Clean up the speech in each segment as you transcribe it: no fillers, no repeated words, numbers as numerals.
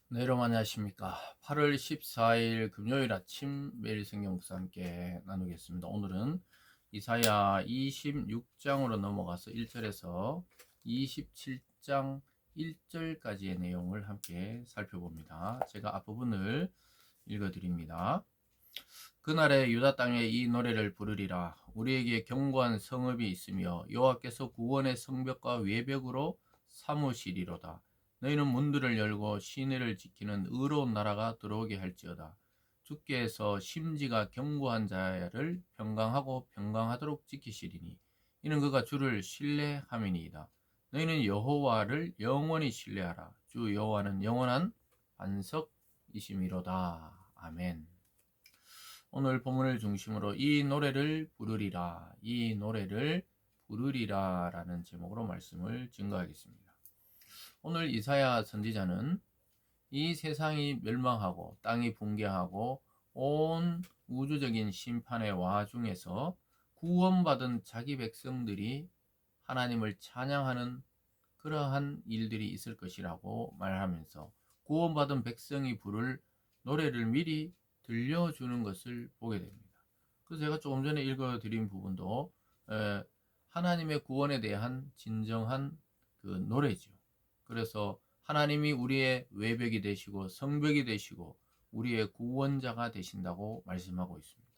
네, 여러분 안녕하십니까. 8월 14일 금요일 아침 매일 성경 묵상 함께 나누겠습니다. 오늘은 이사야 26장으로 넘어가서 1절에서 27장 1절까지의 내용을 함께 살펴봅니다. 제가 앞부분을 읽어드립니다. 그날에 유다 땅에 이 노래를 부르리라. 우리에게 견고한 성읍이 있으며 여호와께서 구원의 성벽과 외벽으로 삼으시리로다. 너희는 문들을 열고 시내를 지키는 의로운 나라가 들어오게 할지어다. 주께서 심지가 견고한 자를 평강하고 평강하도록 지키시리니 이는 그가 주를 신뢰함이니이다. 너희는 여호와를 영원히 신뢰하라. 주 여호와는 영원한 반석이심이로다. 아멘. 오늘 본문을 중심으로 이 노래를 부르리라, 이 노래를 부르리라 라는 제목으로 말씀을 증거하겠습니다. 오늘 이사야 선지자는 이 세상이 멸망하고 땅이 붕괴하고 온 우주적인 심판의 와중에서 구원받은 자기 백성들이 하나님을 찬양하는 그러한 일들이 있을 것이라고 말하면서 구원받은 백성이 부를 노래를 미리 들려주는 것을 보게 됩니다. 그래서 제가 조금 전에 읽어드린 부분도 하나님의 구원에 대한 진정한 그 노래죠. 그래서 하나님이 우리의 외벽이 되시고 성벽이 되시고 우리의 구원자가 되신다고 말씀하고 있습니다.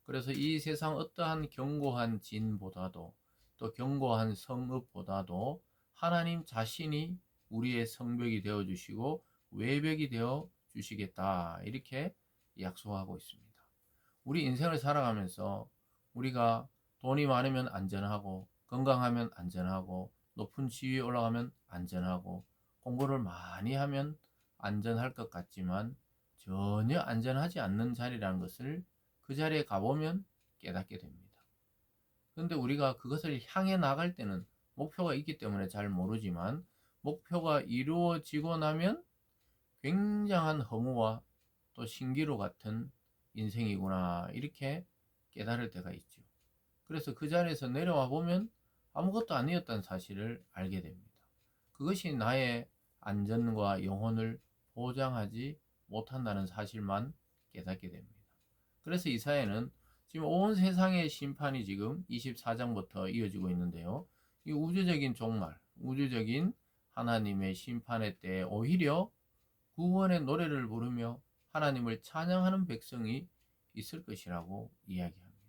그래서 이 세상 어떠한 견고한 진보다도 또 견고한 성읍보다도 하나님 자신이 우리의 성벽이 되어 주시고 외벽이 되어 주시겠다 이렇게 약속하고 있습니다. 우리 인생을 살아가면서 우리가 돈이 많으면 안전하고 건강하면 안전하고 높은 지위에 올라가면 안전하고 공부를 많이 하면 안전할 것 같지만 전혀 안전하지 않는 자리라는 것을 그 자리에 가보면 깨닫게 됩니다. 그런데 우리가 그것을 향해 나갈 때는 목표가 있기 때문에 잘 모르지만 목표가 이루어지고 나면 굉장한 허무와 또 신기루 같은 인생이구나 이렇게 깨달을 때가 있죠. 그래서 그 자리에서 내려와 보면 아무것도 아니었다는 사실을 알게 됩니다. 그것이 나의 안전과 영혼을 보장하지 못한다는 사실만 깨닫게 됩니다. 그래서 이사야는 지금 온 세상의 심판이 지금 24장부터 이어지고 있는데요. 이 우주적인 종말, 우주적인 하나님의 심판의 때 오히려 구원의 노래를 부르며 하나님을 찬양하는 백성이 있을 것이라고 이야기합니다.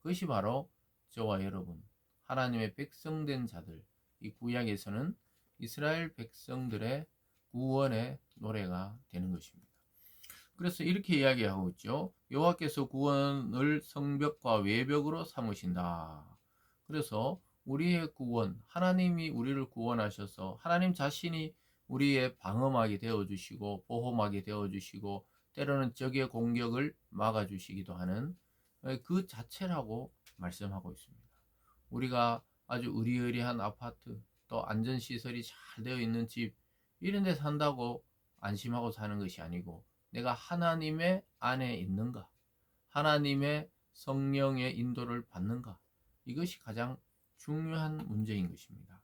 그것이 바로 저와 여러분, 하나님의 백성된 자들, 이 구약에서는 이스라엘 백성들의 구원의 노래가 되는 것입니다. 그래서 이렇게 이야기하고 있죠. 여호와께서 구원을 성벽과 외벽으로 삼으신다. 그래서 우리의 구원, 하나님이 우리를 구원하셔서 하나님 자신이 우리의 방어막이 되어주시고 보호막이 되어주시고 때로는 적의 공격을 막아주시기도 하는 그 자체라고 말씀하고 있습니다. 우리가 아주 의리의리한 아파트 또 안전시설이 잘 되어 있는 집 이런 데 산다고 안심하고 사는 것이 아니고 내가 하나님의 안에 있는가 하나님의 성령의 인도를 받는가 이것이 가장 중요한 문제인 것입니다.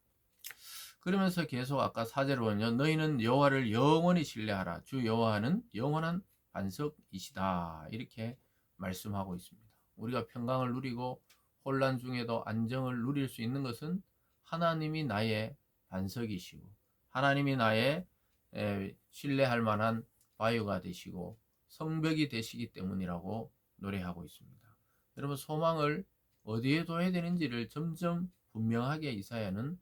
그러면서 계속 아까 4절을 보면 너희는 여호와를 영원히 신뢰하라. 주 여호와는 영원한 반석이시다. 이렇게 말씀하고 있습니다. 우리가 평강을 누리고 혼란 중에도 안정을 누릴 수 있는 것은 하나님이 나의 반석이시고 하나님이 나의 신뢰할 만한 바위가 되시고 성벽이 되시기 때문이라고 노래하고 있습니다. 여러분 소망을 어디에 둬야 되는지를 점점 분명하게 이사야는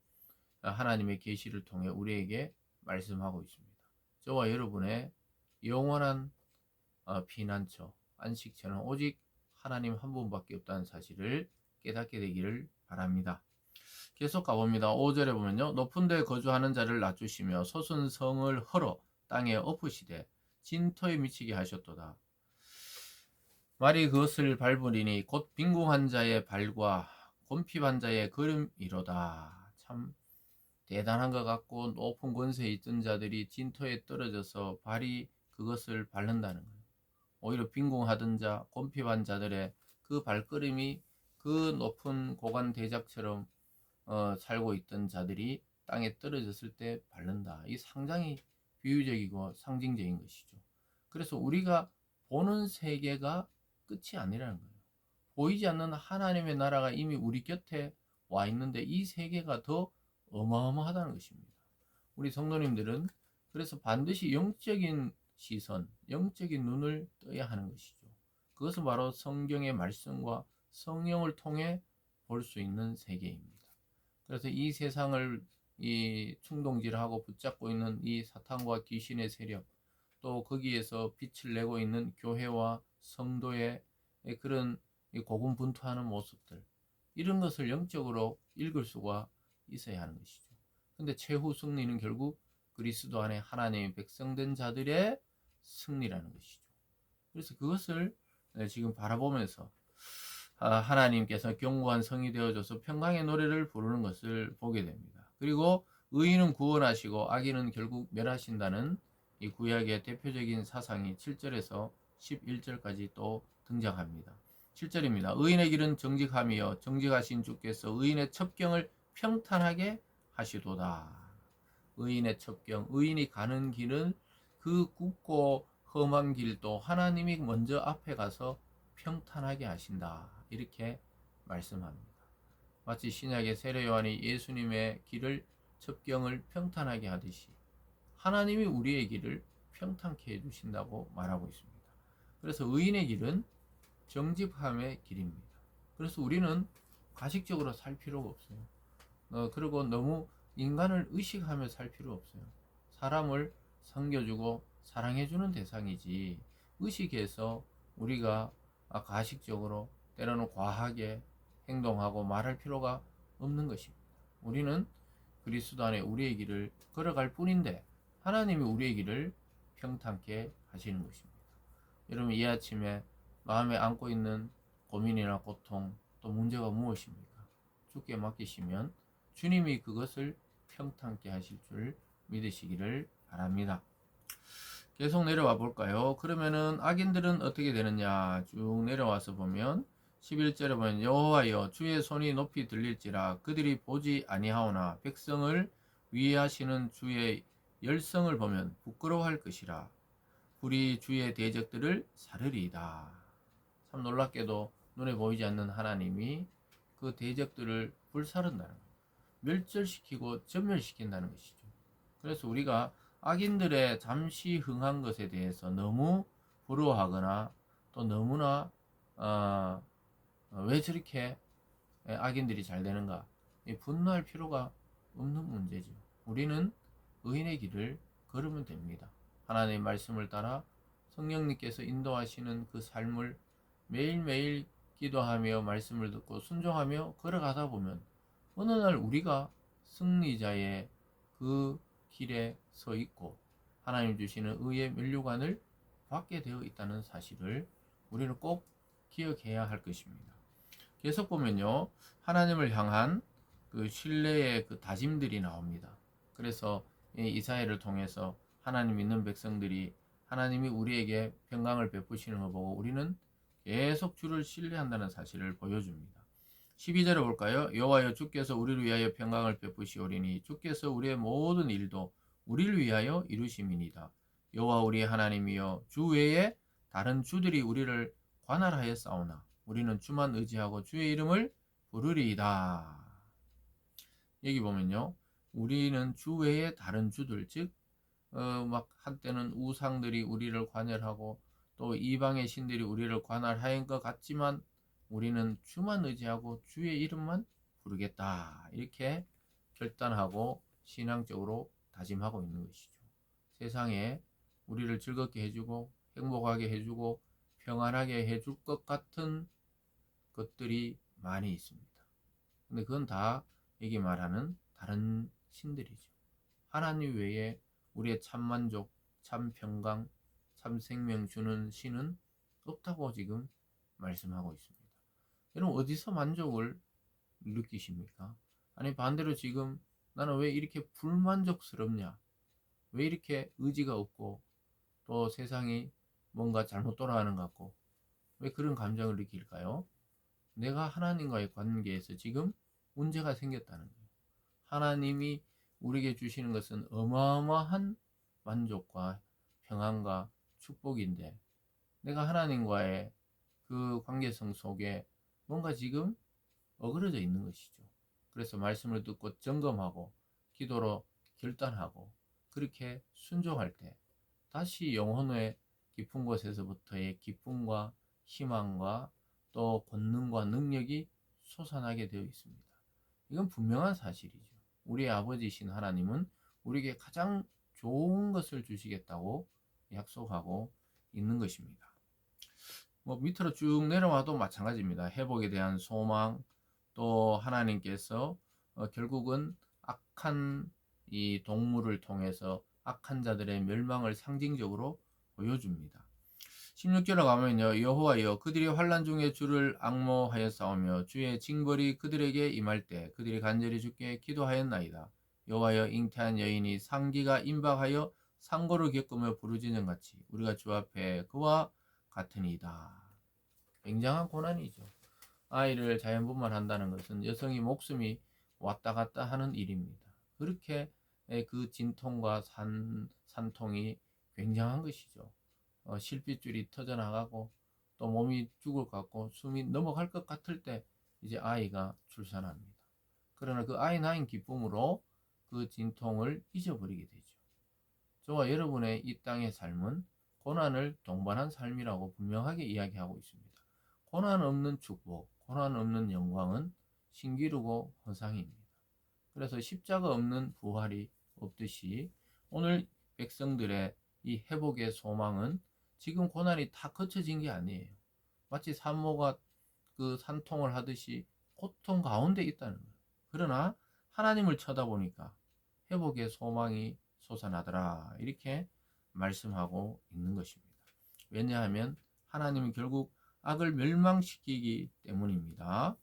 하나님의 계시를 통해 우리에게 말씀하고 있습니다. 저와 여러분의 영원한 피난처, 안식처는 오직 하나님 한 분밖에 없다는 사실을 깨닫게 되기를 바랍니다. 계속 가봅니다. 5절에 보면요. 높은 데 거주하는 자를 낮추시며 솟은 성을 헐어 땅에 엎으시되 진토에 미치게 하셨도다. 말이 그것을 밟으리니 곧 빈궁한 자의 발과 곤핍한 자의 걸음이로다. 참 대단한 것 같고 높은 권세에 있던 자들이 진토에 떨어져서 발이 그것을 밟는다는 거예요. 오히려 빈궁하던 자, 곤핍한 자들의 그 발걸음이 그 높은 고관 대작처럼 살고 있던 자들이 땅에 떨어졌을 때 밟는다. 이 상당히 비유적이고 상징적인 것이죠. 그래서 우리가 보는 세계가 끝이 아니라는 거예요. 보이지 않는 하나님의 나라가 이미 우리 곁에 와 있는데 이 세계가 더 어마어마하다는 것입니다. 우리 성도님들은 그래서 반드시 영적인 시선, 영적인 눈을 떠야 하는 것이죠. 그것은 바로 성경의 말씀과 성령을 통해 볼 수 있는 세계입니다. 그래서 이 세상을 이 충동질하고 붙잡고 있는 이 사탄과 귀신의 세력, 또 거기에서 빛을 내고 있는 교회와 성도의 그런 고군분투하는 모습들, 이런 것을 영적으로 읽을 수가 있어야 하는 것이죠. 근데 최후 승리는 결국 그리스도 안에 하나님의 백성된 자들의 승리라는 것이죠. 그래서 그것을 지금 바라보면서 하나님께서 견고한 성이 되어줘서 평강의 노래를 부르는 것을 보게 됩니다. 그리고 의인은 구원하시고 악인은 결국 멸하신다는 이 구약의 대표적인 사상이 7절에서 11절까지 또 등장합니다. 7절입니다. 의인의 길은 정직함이여 정직하신 주께서 의인의 첩경을 평탄하게 하시도다. 의인의 첩경, 의인이 가는 길은 그 굽고 험한 길도 하나님이 먼저 앞에 가서 평탄하게 하신다. 이렇게 말씀합니다. 마치 신약의 세례 요한이 예수님의 길을 첩경을 평탄하게 하듯이 하나님이 우리의 길을 평탄케 해주신다고 말하고 있습니다. 그래서 의인의 길은 정직함의 길입니다. 그래서 우리는 가식적으로 살 필요가 없어요. 그리고 너무 인간을 의식하며 살 필요 없어요. 사람을 섬겨주고 사랑해주는 대상이지 의식해서 우리가 가식적으로 때로는 과하게 행동하고 말할 필요가 없는 것입니다. 우리는 그리스도 안에 우리의 길을 걸어갈 뿐인데 하나님이 우리의 길을 평탄케 하시는 것입니다. 여러분 이 아침에 마음에 안고 있는 고민이나 고통 또 문제가 무엇입니까? 주께 맡기시면 주님이 그것을 평탄케 하실 줄 믿으시기를 바랍니다. 계속 내려와 볼까요? 그러면은 악인들은 어떻게 되느냐? 쭉 내려와서 보면 11절에 보면 여호와여 주의 손이 높이 들릴지라 그들이 보지 아니하오나 백성을 위하시는 주의 열성을 보면 부끄러워할 것이라 불이 주의 대적들을 사르리이다. 참 놀랍게도 눈에 보이지 않는 하나님이 그 대적들을 불사른다는 거예요. 멸절시키고 전멸시킨다는 것이죠. 그래서 우리가 악인들의 잠시 흥한 것에 대해서 너무 부러워하거나 또 너무나 왜 저렇게 악인들이 잘 되는가 분노할 필요가 없는 문제죠. 우리는 의인의 길을 걸으면 됩니다. 하나님의 말씀을 따라 성령님께서 인도하시는 그 삶을 매일매일 기도하며 말씀을 듣고 순종하며 걸어가다 보면 어느 날 우리가 승리자의 그 길에 서 있고 하나님 주시는 의의 면류관을 받게 되어 있다는 사실을 우리는 꼭 기억해야 할 것입니다. 계속 보면요, 하나님을 향한 그 신뢰의 그 다짐들이 나옵니다. 그래서 이사야를 통해서 하나님 믿는 백성들이 하나님이 우리에게 평강을 베푸시는 걸 보고 우리는 계속 주를 신뢰한다는 사실을 보여줍니다. 12절을 볼까요? 여호와여 주께서 우리를 위하여 평강을 베푸시오리니 주께서 우리의 모든 일도 우리를 위하여 이루심이니이다. 여호와 우리 하나님이여 주 외에 다른 주들이 우리를 관할하여 싸우나 우리는 주만 의지하고 주의 이름을 부르리이다. 여기 보면요, 우리는 주 외에 다른 주들, 즉 막 한때는 우상들이 우리를 관할하고 또 이방의 신들이 우리를 관할하인 것 같지만 우리는 주만 의지하고 주의 이름만 부르겠다. 이렇게 결단하고 신앙적으로 다짐하고 있는 것이죠. 세상에 우리를 즐겁게 해주고 행복하게 해주고 평안하게 해줄 것 같은 것들이 많이 있습니다. 근데 그건 다 여기 말하는 다른 신들이죠. 하나님 외에 우리의 참만족, 참평강, 참생명 주는 신은 없다고 지금 말씀하고 있습니다. 여러분 어디서 만족을 느끼십니까? 아니 반대로 지금 나는 왜 이렇게 불만족스럽냐? 왜 이렇게 의지가 없고 또 세상이 뭔가 잘못 돌아가는 것 같고 왜 그런 감정을 느낄까요? 내가 하나님과의 관계에서 지금 문제가 생겼다는 거예요. 하나님이 우리에게 주시는 것은 어마어마한 만족과 평안과 축복인데 내가 하나님과의 그 관계성 속에 뭔가 지금 어그러져 있는 것이죠. 그래서 말씀을 듣고 점검하고 기도로 결단하고 그렇게 순종할 때 다시 영혼의 깊은 곳에서부터의 기쁨과 희망과 또 권능과 능력이 솟아나게 되어 있습니다. 이건 분명한 사실이죠. 우리의 아버지이신 하나님은 우리에게 가장 좋은 것을 주시겠다고 약속하고 있는 것입니다. 뭐 밑으로 쭉 내려와도 마찬가지입니다. 회복에 대한 소망, 또 하나님께서 결국은 악한 이 동물을 통해서 악한 자들의 멸망을 상징적으로 보여줍니다. 16절에 가면요. 여호와여 그들이 환난 중에 주를 앙모하여 싸우며 주의 징벌이 그들에게 임할 때 그들이 간절히 주께 기도하였나이다. 여호와여 잉태한 여인이 상기가 임박하여 상고를 겪으며 부르짖는 같이 우리가 주 앞에 그와 같으니이다. 굉장한 고난이죠. 아이를 자연분만한다는 것은 여성이 목숨이 왔다 갔다 하는 일입니다. 그렇게 그 진통과 산통이 굉장한 것이죠. 실핏줄이 터져나가고 또 몸이 죽을 것 같고 숨이 넘어갈 것 같을 때 이제 아이가 출산합니다. 그러나 그 아이 낳은 기쁨으로 그 진통을 잊어버리게 되죠. 저와 여러분의 이 땅의 삶은 고난을 동반한 삶이라고 분명하게 이야기하고 있습니다. 고난 없는 축복, 고난 없는 영광은 신기루고 허상입니다. 그래서 십자가 없는 부활이 없듯이 오늘 백성들의 이 회복의 소망은 지금 고난이 다 거쳐진 게 아니에요. 마치 산모가 그 산통을 하듯이 고통 가운데 있다는 거예요. 그러나 하나님을 쳐다보니까 회복의 소망이 솟아나더라. 이렇게 말씀하고 있는 것입니다. 왜냐하면 하나님은 결국 악을 멸망시키기 때문입니다.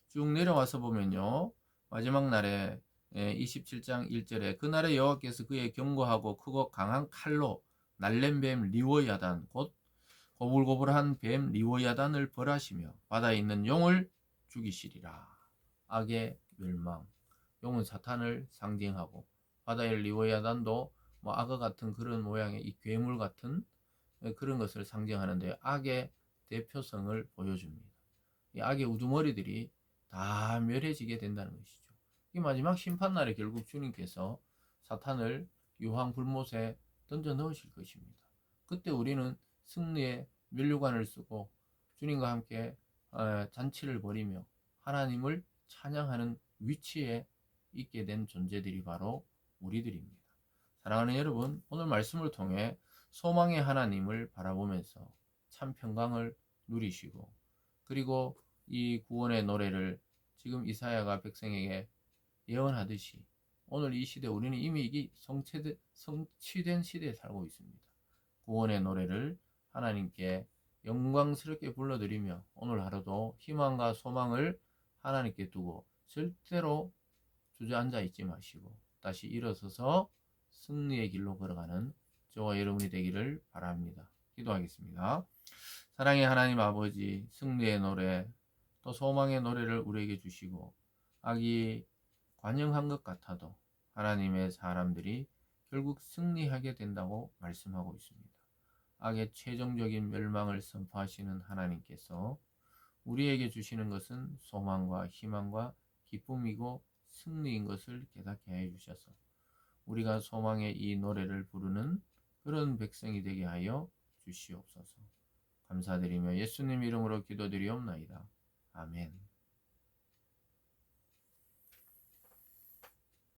쭉 내려와서 보면요. 마지막 날에 27장 1절에 그날에 여호와께서 그의 견고하고 크고 강한 칼로 날랜 뱀 리워야단 곧 고불고불한 뱀 리워야단을 벌하시며 바다에 있는 용을 죽이시리라. 악의 멸망. 용은 사탄을 상징하고 바다의 리워야단도 뭐 악어 같은 그런 모양의 이 괴물 같은 그런 것을 상징하는데 악의 대표성을 보여줍니다. 이 악의 우두머리들이 다 멸해지게 된다는 것이죠. 이 마지막 심판날에 결국 주님께서 사탄을 유황불못에 던져 넣으실 것입니다. 그때 우리는 승리의 면류관을 쓰고 주님과 함께 잔치를 벌이며 하나님을 찬양하는 위치에 있게 된 존재들이 바로 우리들입니다. 사랑하는 여러분, 오늘 말씀을 통해 소망의 하나님을 바라보면서 참 평강을 누리시고 그리고 이 구원의 노래를 지금 이사야가 백성에게 예언하듯이 오늘 이 시대 우리는 이미 이게 성취된 시대에 살고 있습니다. 구원의 노래를 하나님께 영광스럽게 불러드리며 오늘 하루도 희망과 소망을 하나님께 두고 절대로 주저앉아 있지 마시고 다시 일어서서 승리의 길로 걸어가는 저와 여러분이 되기를 바랍니다. 기도하겠습니다. 사랑의 하나님 아버지, 승리의 노래, 또 소망의 노래를 우리에게 주시고 악이 관영한 것 같아도 하나님의 사람들이 결국 승리하게 된다고 말씀하고 있습니다. 악의 최종적인 멸망을 선포하시는 하나님께서 우리에게 주시는 것은 소망과 희망과 기쁨이고 승리인 것을 깨닫게 해 주셔서 우리가 소망의 이 노래를 부르는 그런 백성이 되게 하여 주시옵소서. 감사드리며 예수님 이름으로 기도드리옵나이다. 아멘.